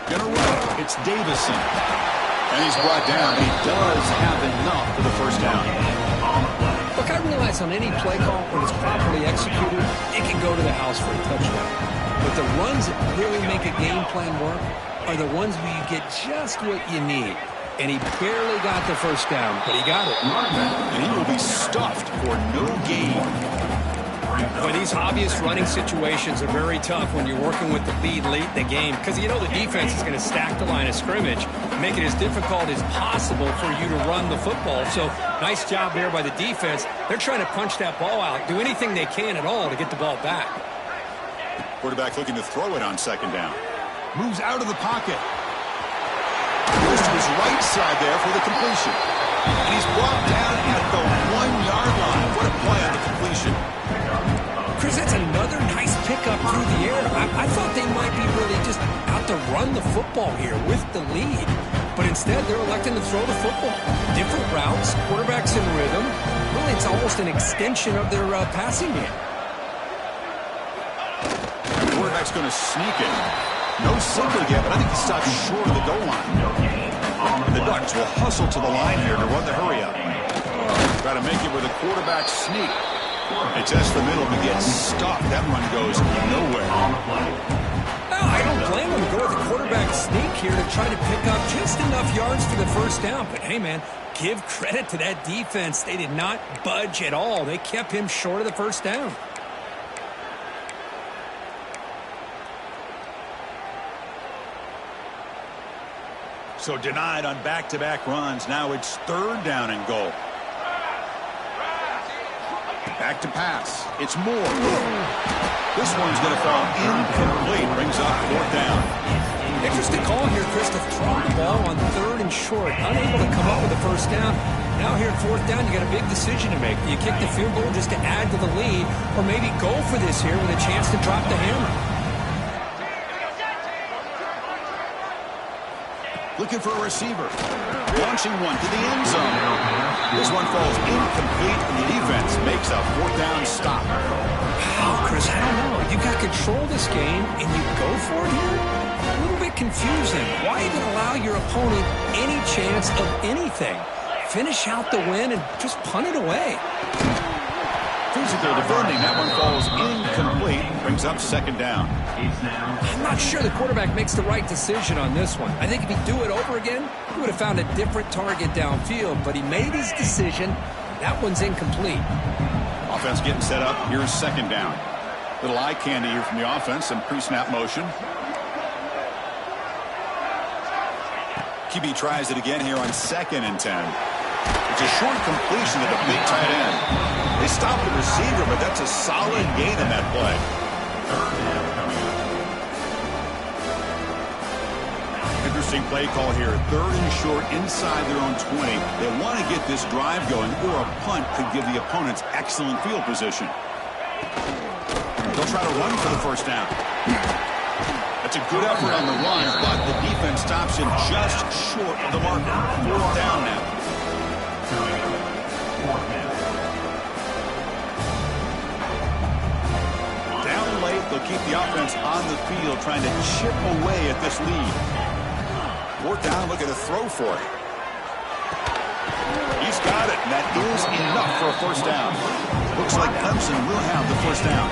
Gonna run. It's Davison. And he's brought down. He does have enough for the first down. Look, I realize on any play call, when it's properly executed, it can go to the house for a touchdown. But the runs that really make a game plan work are the ones where you get just what you need. And he barely got the first down, but he got it. And he will be stuffed for no gain. Well, these obvious running situations are very tough when you're working with the lead late in the game, because you know the defense is going to stack the line of scrimmage, make it as difficult as possible for you to run the football. So nice job there by the defense. They're trying to punch that ball out, do anything they can at all to get the ball back. Quarterback looking to throw it on second down. Moves out of the pocket. Goes to his right side there for the completion. And he's brought down at the 1-yard line. What a play on the completion. Chris, that's another nice pickup through the air. I thought they might be really just out to run the football here with the lead. But instead, they're electing to throw the football. Different routes, quarterbacks in rhythm. Really, it's almost an extension of their passing game. The quarterback's going to sneak it. No signal yet, but I think he stops short of the goal line. And the Ducks will hustle to the line here to run the hurry-up. Try to make it with a quarterback sneak. They test the middle, but gets stopped. That run goes nowhere. No, I don't blame them to go with the quarterback sneak here to try to pick up just enough yards for the first down. But, hey, man, give credit to that defense. They did not budge at all. They kept him short of the first down. So denied on back-to-back runs. Now it's third down and goal. Back to pass. It's Moore. This one's going to fall incomplete. Brings up fourth down. Interesting call here, Chris, to throw the ball on third and short. Unable to come up with a first down. Now here at fourth down, you got a big decision to make. Do you kick the field goal just to add to the lead, or maybe go for this here with a chance to drop the hammer? Looking for a receiver. Launching one to the end zone. This one falls incomplete, and the defense makes a fourth down stop. Oh, Chris, I don't know. You got control of this game, and you go for it here? A little bit confusing. Why even allow your opponent any chance of anything? Finish out the win and just punt it away. Physical defending. That one falls incomplete. Brings up second down. I'm not sure the quarterback makes the right decision on this one. I think if he'd do it over again, he would have found a different target downfield, but he made his decision. That one's incomplete. Offense getting set up. Here's second down. Little eye candy here from the offense. Some pre-snap motion. QB tries it again here on 2nd and 10. It's a short completion to the big tight end. They stop the receiver, but that's a solid gain in that play. Interesting play call here. 3rd and short inside their own 20. They want to get this drive going, or a punt could give the opponents excellent field position. They'll try to run for the first down. That's a good effort on the run, but the defense stops him just short of the marker. Fourth down now. Down late They'll keep the offense on the field trying to chip away at this lead. Fourth down, look at a throw for it. He's got it, and that is enough for a first down. Looks like Clemson will have the first down.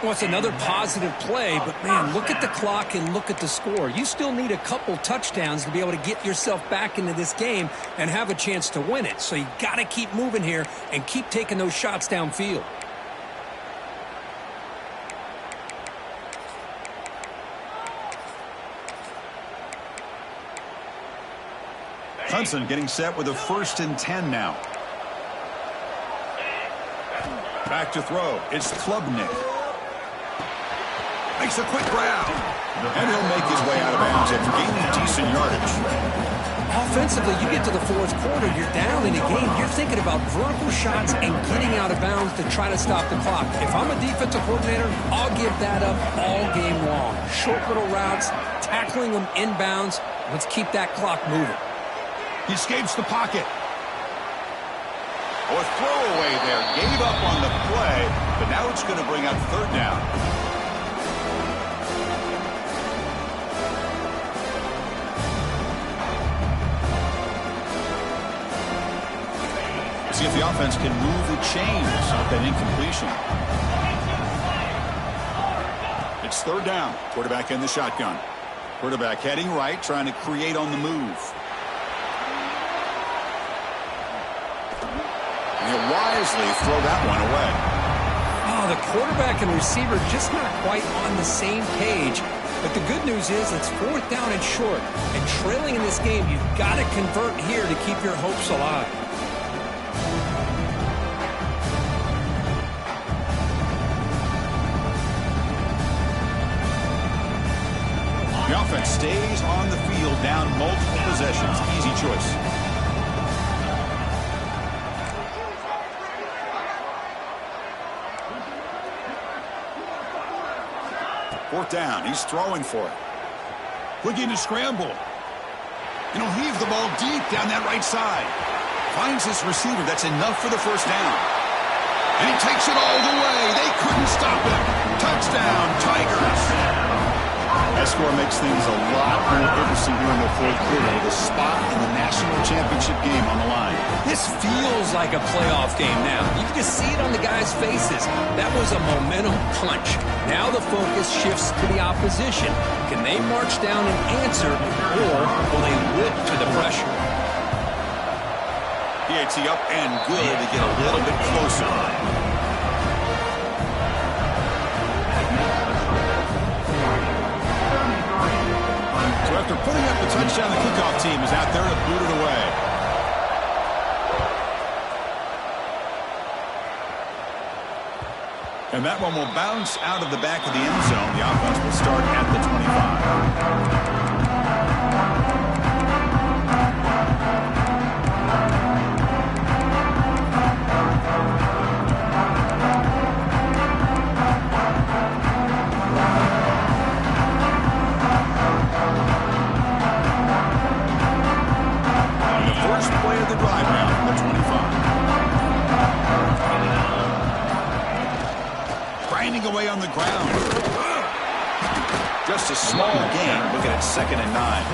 Well, it's another positive play, but, man, look at the clock and look at the score. You still need a couple touchdowns to be able to get yourself back into this game and have a chance to win it. So you got to keep moving here and keep taking those shots downfield. Clemson getting set with a 1st and 10 now. Back to throw. It's Klubnik. Makes a quick grab. And he'll make his way out of bounds after gaining decent yardage. Offensively, you get to the fourth quarter, you're down in a game. You're thinking about vertical shots and getting out of bounds to try to stop the clock. If I'm a defensive coordinator, I'll give that up all game long. Short little routes, tackling them inbounds. Let's keep that clock moving. He escapes the pocket. Oh, a throwaway there. Gave up on the play, but now it's going to bring up third down. See if the offense can move the chains off that incompletion. It's third down. Quarterback in the shotgun. Quarterback heading right, trying to create on the move. And he'll wisely throw that one away. Oh, the quarterback and receiver just not quite on the same page. But the good news is it's fourth down and short. And trailing in this game, you've got to convert here to keep your hopes alive. The offense stays on the field, down multiple possessions. Easy choice. Fourth down. He's throwing for it. Looking to scramble. And he'll heave the ball deep down that right side. Finds his receiver. That's enough for the first down. And he takes it all the way. They couldn't stop him. Touchdown, Tigers. That score makes things a lot more interesting here in the fourth quarter with a spot in the national championship game on the line. This feels like a playoff game now. You can just see it on the guys' faces. That was a momentum punch. Now the focus shifts to the opposition. Can they march down and answer, or will they whip to the pressure? PAT up and good to get a little bit closer. So after putting up the touchdown, the kickoff team is out there to boot it away. And that one will bounce out of the back of the end zone. The offense will start at the 25. The drive now from the 25. Grinding away on the ground. Just a small gain. Looking at 2nd and 9.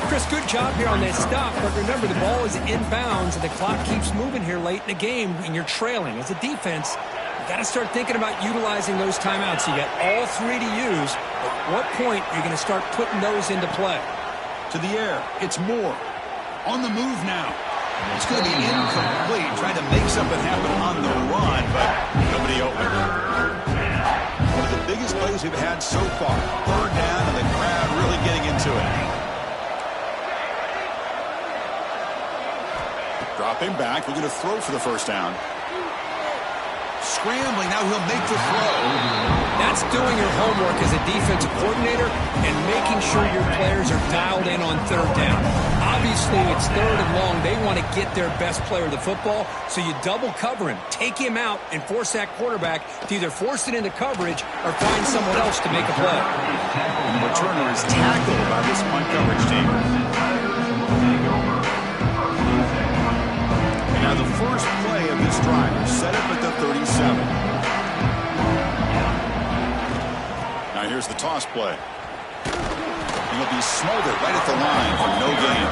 Chris, good job here on that stop, but remember the ball is inbounds and the clock keeps moving here late in the game and you're trailing. As a defense, you got to start thinking about utilizing those timeouts. You got all three to use. At what point are you going to start putting those into play? To the air. It's Moore. On the move now. It's going to be incomplete. Trying to make something happen on the run, but nobody open. One of the biggest plays we've had so far. Third down, and the crowd really getting into it. Dropping back. We're going to throw for the first down. Scrambling. Now he'll make the throw. That's doing your homework as a defensive coordinator and making sure your players are dialed in on third down. Obviously, it's third and long. They want to get their best player of the football, so you double cover him, take him out, and force that quarterback to either force it into coverage or find someone else to make a play. And the returner is tackled by this punt coverage team. And now the first play of this drive is set up at the 37. Here's the toss play. He'll be smothered right at the line for no gain.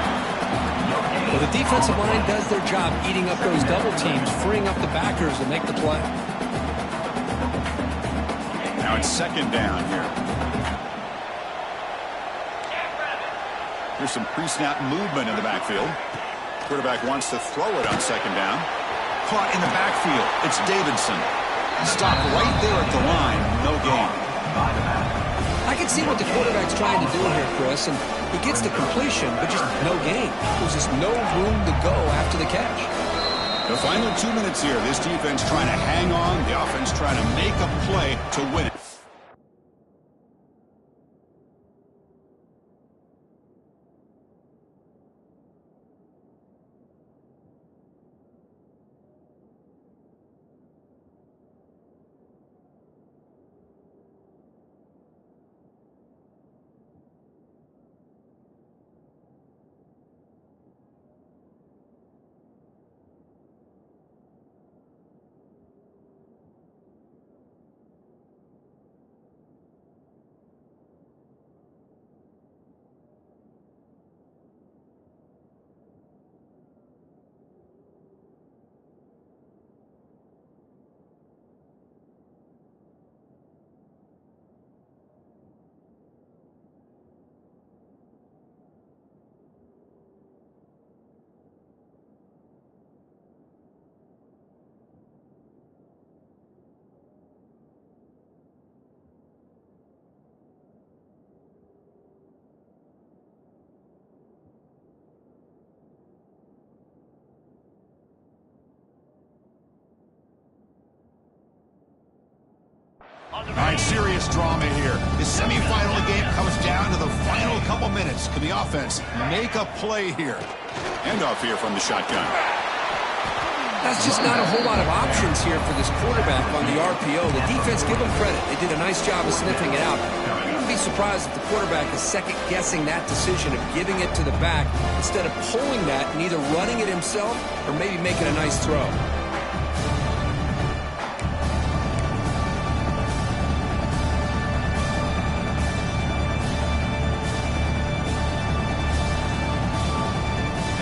Well, the defensive line does their job eating up those double teams, freeing up the backers to make the play. Now it's second down here. Here's some pre-snap movement in the backfield. Quarterback wants to throw it on second down. Caught in the backfield. It's Davidson. Stopped right there at the line. No gain. I can see what the quarterback's trying to do here, Chris, and he gets the completion, but just no gain. There's just no room to go after the catch. The final 2 minutes here. This defense trying to hang on. The offense trying to make a play to win it. All right, serious drama here. The semifinal game comes down to the final couple minutes. Can the offense make a play here? Handoff here from the shotgun. That's just not a whole lot of options here for this quarterback on the RPO. The defense, give them credit. They did a nice job of sniffing it out. I wouldn't be surprised if the quarterback is second-guessing that decision of giving it to the back instead of pulling that and either running it himself or maybe making a nice throw.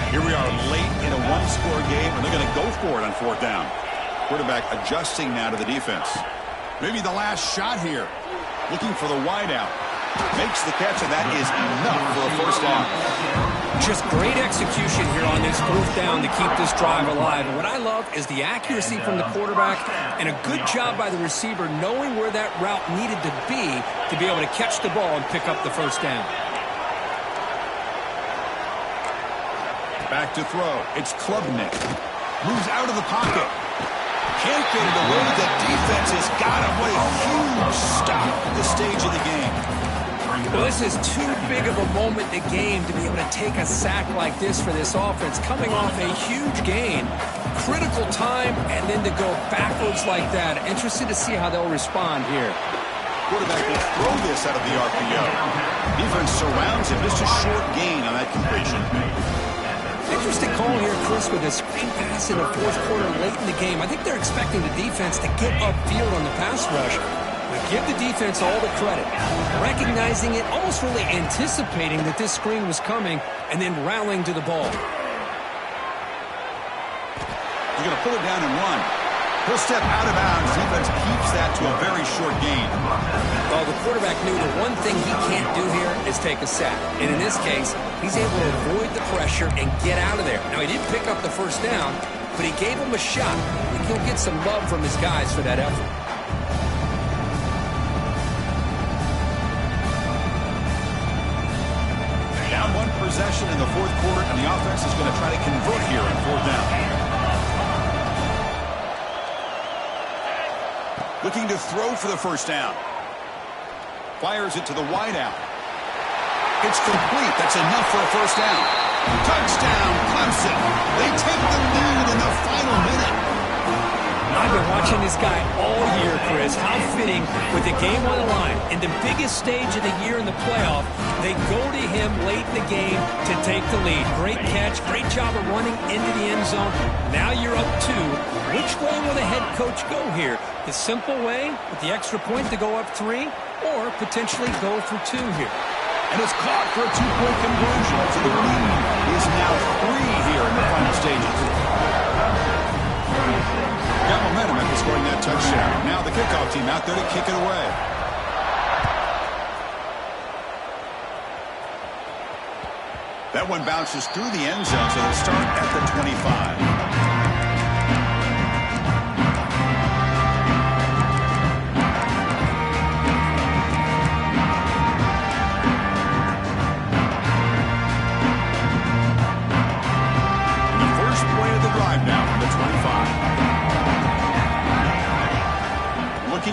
Here we are late in a one-score game, and they're going to go for it on fourth down. Quarterback adjusting now to the defense. Maybe the last shot here. Looking for the wideout. Makes the catch, and that is enough for a first down. Just great execution here on this fourth down to keep this drive alive. And what I love is the accuracy from the quarterback and a good job by the receiver knowing where that route needed to be able to catch the ball and pick up the first down. Back to throw. It's Klubnik. Moves out of the pocket. Can't get it away. The defense has got him. What a huge stop at this stage of the game. Well, this is too big of a moment in the game to be able to take a sack like this for this offense. Coming off a huge gain. Critical time, and then to go backwards like that. Interested to see how they'll respond here. Quarterback will throw this out of the RPO. Defense surrounds him. Just a short gain on that completion. Interesting call here, Chris, with a screen pass in the fourth quarter late in the game. I think they're expecting the defense to get upfield on the pass rush. But give the defense all the credit. Recognizing it, almost really anticipating that this screen was coming, and then rallying to the ball. He's going to pull it down and run. He'll step out of bounds. Defense keeps that to a very short gain. Well, the quarterback knew the one thing he can't do here is take a sack. And in this case, he's able to avoid the pressure and get out of there. Now, he didn't pick up the first down, but he gave him a shot. I think he'll get some love from his guys for that effort. Down one possession in the fourth quarter, and the offense is going to try to convert here on fourth down. Looking to throw for the first down. Fires it to the wideout. It's complete. That's enough for a first down. Touchdown, Clemson. They take the lead in the final minute. I've been watching this guy all year, Chris. How fitting with the game on the line. In the biggest stage of the year in the playoff, they go to him late in the game to take the lead. Great catch, great job of running into the end zone. Now you're up 2. Which way will the head coach go here? The simple way, with the extra point, to go up 3, or potentially go for 2 here. And it's caught for a 2-point conversion. So the lead is now 3 here in the final stages. Got momentum after scoring that touchdown. Now the kickoff team out there to kick it away. That one bounces through the end zone, so they'll start at the 25.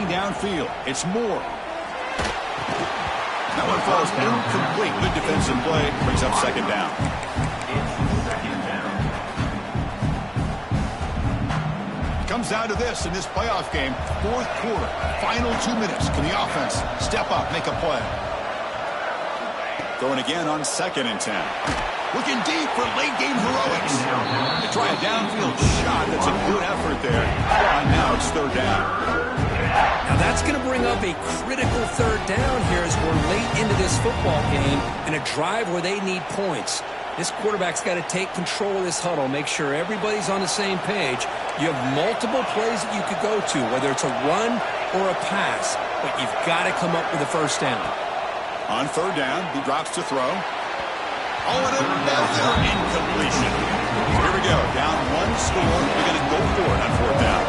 Downfield, it's Moore. That one falls incomplete. Good defensive play, brings up second down. Comes down to this in this playoff game, fourth quarter, final 2 minutes. Can the offense step up, make a play? Going again on 2nd and 10. Looking deep for late game heroics. They try a downfield shot. That's a good effort there. And now it's 3rd down. Now that's going to bring up a critical 3rd down here as we're late into this football game and a drive where they need points. This quarterback's got to take control of this huddle, make sure everybody's on the same page. You have multiple plays that you could go to, whether it's a run or a pass, but you've got to come up with a 1st down. On 3rd down, he drops to throw. Oh, and another incompletion. Here we go, down 1 score. We're going to go for it on 4th down.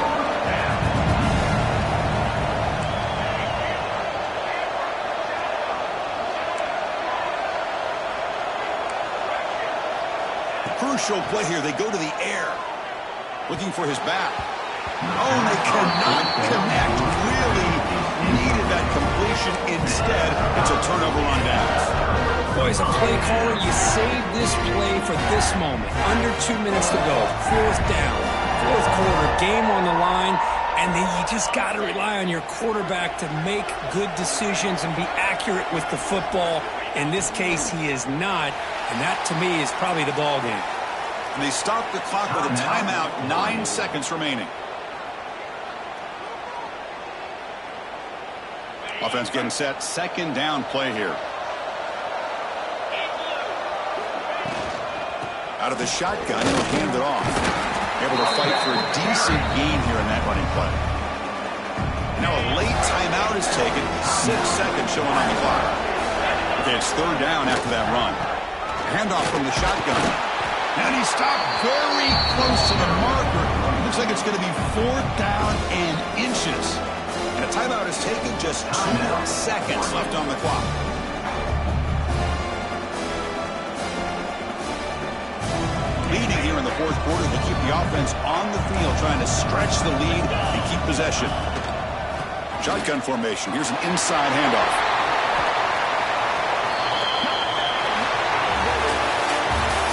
Crucial play here. They go to the air. Looking for his back. Oh, and they cannot connect. Really needed that completion. Instead, it's a turnover on downs. Boy, as a play caller, you save this play for this moment. Under 2 minutes to go. 4th down. 4th quarter. Game on the line. And then you just got to rely on your quarterback to make good decisions and be accurate with the football. In this case, he is not. And that, to me, is probably the ball game. And they stop the clock with a timeout. 9 seconds remaining. Offense getting set. 2nd down play here. Out of the shotgun, he'll hand it off. Able to fight for a decent gain here in that running play. Now a late timeout is taken. 6 seconds showing on the clock. Okay, it's 3rd down after that run. Handoff from the shotgun. And he stopped very close to the marker. Looks like it's going to be 4th down and inches. And a timeout is taken. Just 2 seconds left on the clock. Leading here in the 4th quarter, they keep the offense on the field, trying to stretch the lead and keep possession. Shotgun formation. Here's an inside handoff.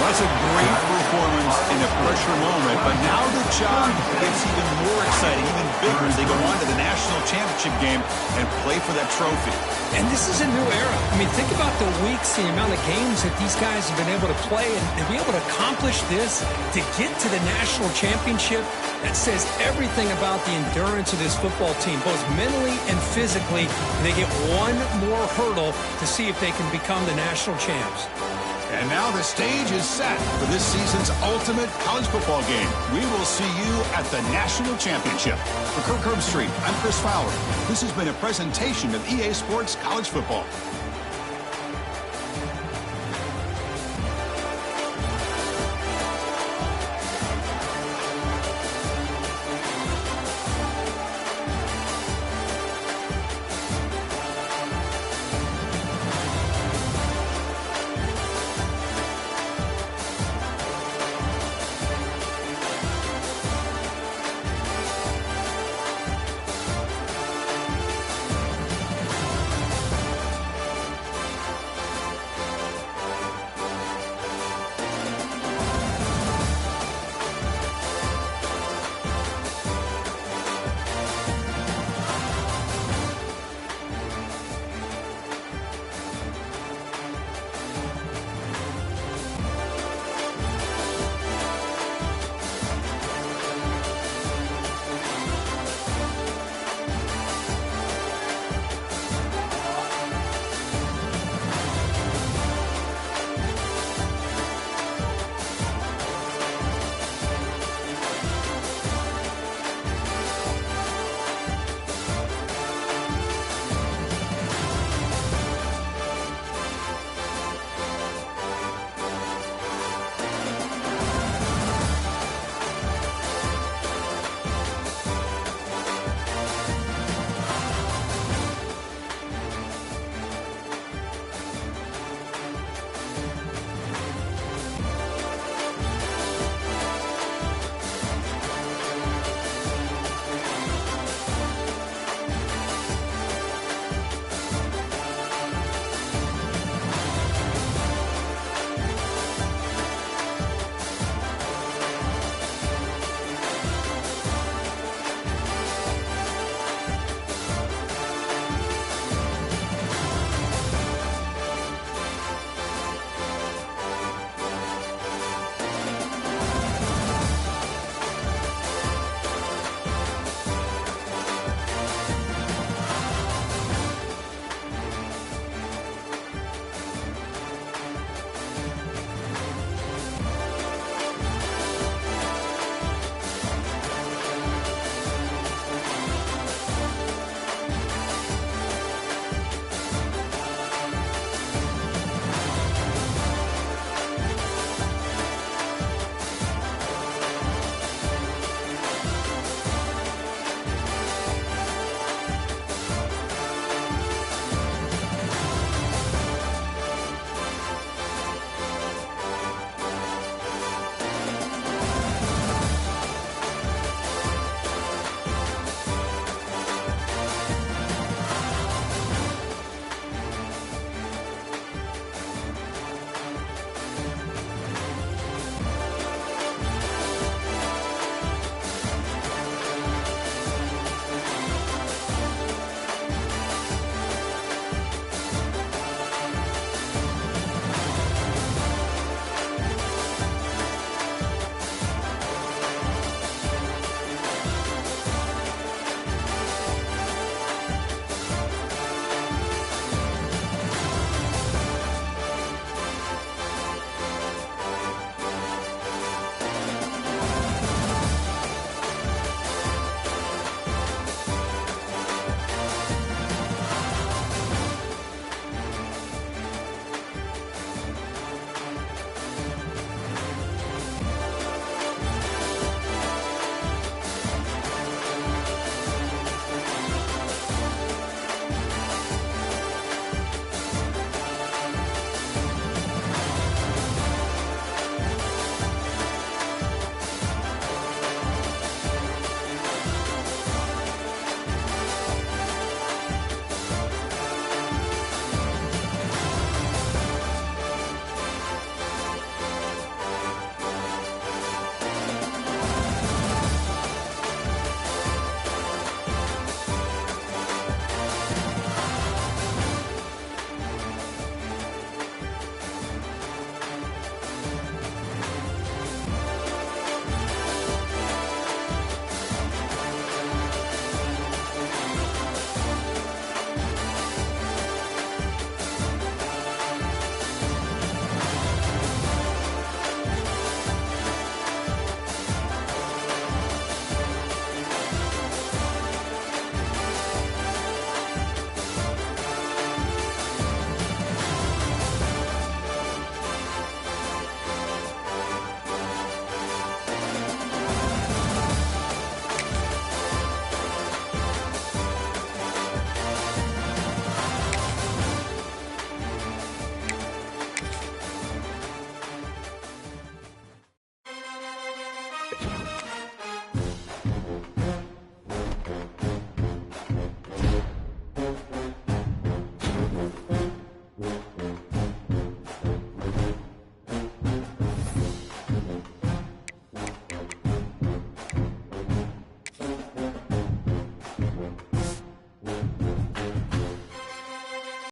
That's a great performance in a pressure moment, but now the job gets even more exciting, even bigger as they go on to the national championship game and play for that trophy. And this is a new era. I mean, think about the weeks, the amount of games that these guys have been able to play, and to be able to accomplish this, to get to the national championship, that says everything about the endurance of this football team, both mentally and physically. They get one more hurdle to see if they can become the national champs. And now the stage is set for this season's ultimate college football game. We will see you at the national championship. For Kirk Herbstreit, I'm Chris Fowler. This has been a presentation of EA Sports College Football.